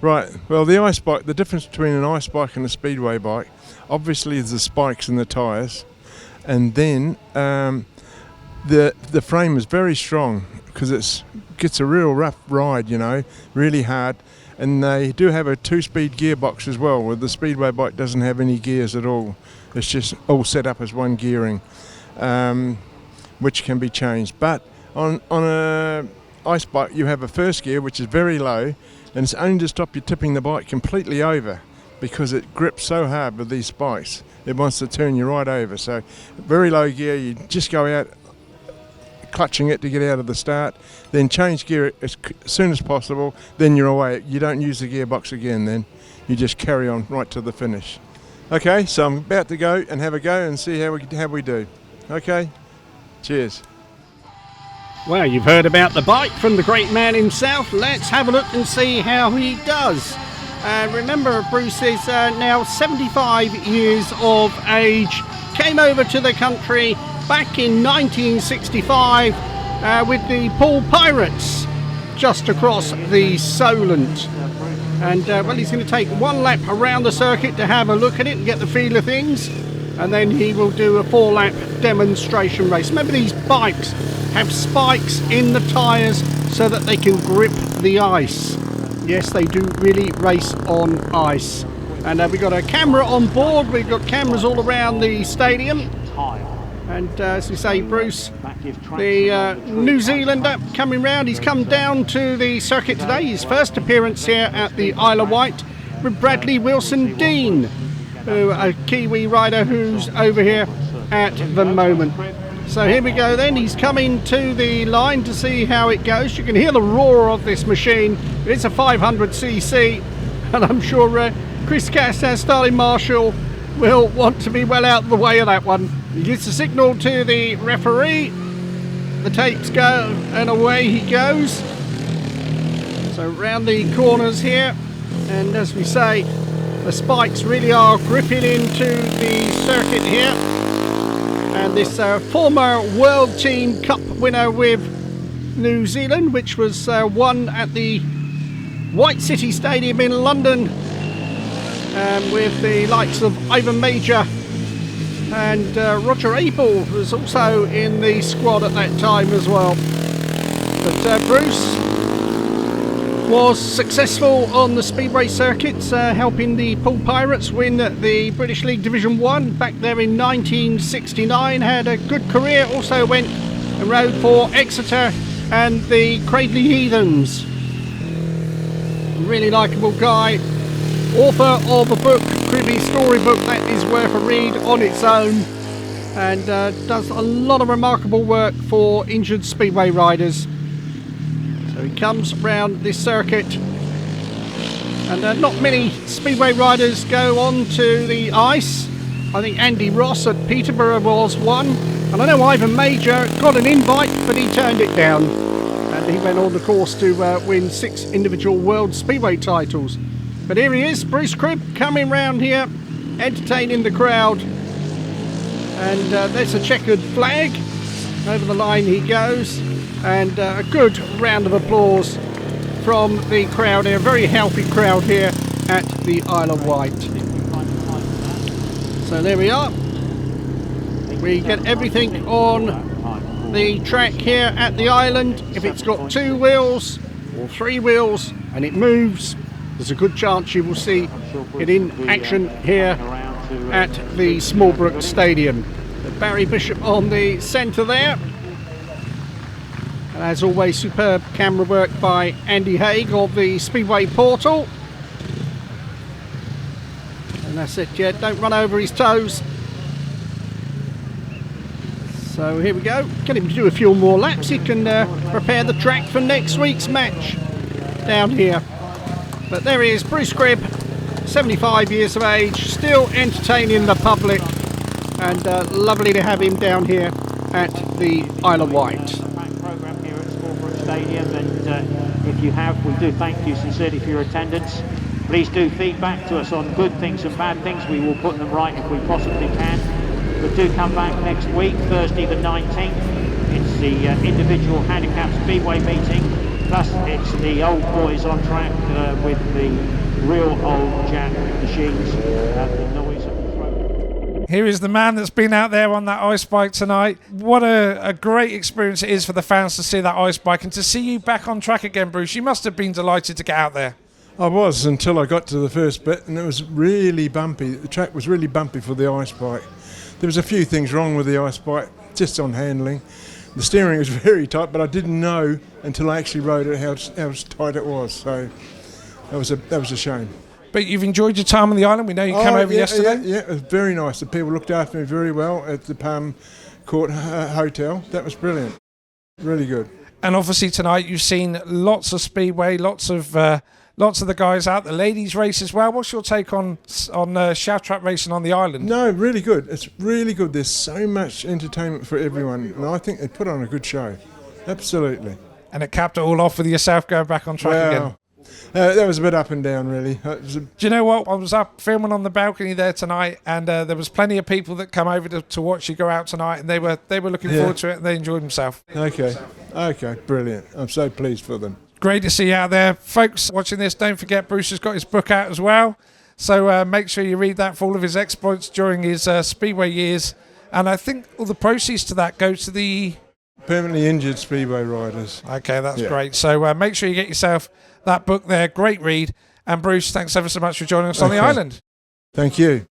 Right, well the ice bike, the difference between an ice bike and a speedway bike, obviously is the spikes in the tyres, and then the frame is very strong because it gets a real rough ride, you know, really hard, and they do have a 2-speed gearbox as well, where the speedway bike doesn't have any gears at all. It's just all set up as one gearing, which can be changed. But on a ice bike you have a first gear which is very low, and it's only to stop you tipping the bike completely over because it grips so hard with these spikes. It wants to turn you right over. So very low gear, you just go out clutching it to get out of the start, then change gear as soon as possible, then you're away. You don't use the gearbox again then. You just carry on right to the finish. Okay, so I'm about to go and have a go and see how we do. Okay, cheers. Well, you've heard about the bike from the great man himself. Let's have a look and see how he does. Remember, Bruce is now 75 years of age. Came over to the country back in 1965 with the Pool Pirates just across the Solent. And well, he's going to take one lap around the circuit to have a look at it and get the feel of things. And then he will do a 4-lap demonstration race. Remember, these bikes have spikes in the tyres so that they can grip the ice. Yes, they do really race on ice. And we've got a camera on board. We've got cameras all around the stadium. And as we say, Bruce, the New Zealander coming round. He's come down to the circuit today. His first appearance here at the Isle of Wight with Bradley Wilson-Dean, a Kiwi rider who's over here at the moment. So here we go then. He's coming to the line to see how it goes. You can hear the roar of this machine. It's a 500cc, and I'm sure Chris Cass, our starting marshal, will want to be well out of the way of that one. He gives the signal to the referee. The tapes go, and away he goes. So round the corners here, and as we say, the spikes really are gripping into the circuit here. And this former World Team Cup winner with New Zealand, which was won at the White City Stadium in London, with the likes of Ivan Major and Roger Abel was also in the squad at that time as well. But Bruce was successful on the Speedway circuits, helping the Pool Pirates win the British League Division 1 back there in 1969. Had a good career, also went and rode for Exeter and the Cradley Heathens. Really likeable guy, author of a book, Cribby's storybook, that is worth a read on its own, and does a lot of remarkable work for injured Speedway riders. So he comes round this circuit, and not many Speedway riders go on to the ice. I think Andy Ross at Peterborough was one, and I know Ivan Major got an invite but he turned it down, and he went on the course to win 6 individual World Speedway titles. But here he is, Bruce Cribb, coming round here, entertaining the crowd, and there's a checkered flag. Over the line he goes, and a good round of applause from the crowd here. A very healthy crowd here at the Isle of Wight. So there we are. We get everything on the track here at the island. If it's got 2 wheels or 3 wheels and it moves, there's a good chance you will see it in action here at the Smallbrook Stadium. Barry Bishop on the centre there. And as always, superb camera work by Andy Hague of the Speedway Portal. And that's it, yeah, don't run over his toes. So here we go, get him to do a few more laps. He can prepare the track for next week's match down here. But there he is, Bruce Cribb, 75 years of age, still entertaining the public, and lovely to have him down here at the Isle of Wight. Program here at Smallbrook Stadium, and if you have, we do thank you sincerely for your attendance. Please do feedback to us on good things and bad things. We will put them right if we possibly can. But do come back next week, Thursday the 19th. It's the individual handicap speedway meeting. Plus, it's the old boys on track with the real old jack machines and the noise of the throat. Here is the man that's been out there on that ice bike tonight. What a great experience it is for the fans to see that ice bike and to see you back on track again, Bruce. You must have been delighted to get out there. I was, until I got to the first bit, and it was really bumpy. The track was really bumpy for the ice bike. There was a few things wrong with the ice bike, just on handling. The steering was very tight, but I didn't know until I actually rode it how tight it was. So that was a shame. But you've enjoyed your time on the island. We know you came over yesterday. Yeah, it was very nice. The people looked after me very well at the Palm Court Hotel. That was brilliant. Really good. And obviously tonight you've seen lots of speedway, lots of the guys out. The ladies race as well. What's your take on shaft track racing on the island? No, really good. It's really good. There's so much entertainment for everyone, and I think they put on a good show. Absolutely. And it capped it all off with yourself going back on track again. That was a bit up and down, really. Do you know what? I was up filming on the balcony there tonight, and there was plenty of people that come over to watch you go out tonight, and they were looking forward to it, and they enjoyed themselves. Okay, brilliant. I'm so pleased for them. Great to see you out there. Folks watching this, don't forget Bruce has got his book out as well. So make sure you read that for all of his exploits during his Speedway years. And I think all the proceeds to that go to the permanently injured Speedway riders. Okay, that's great. So make sure you get yourself that book there. Great read. And Bruce, thanks ever so much for joining us on the island. Thank you.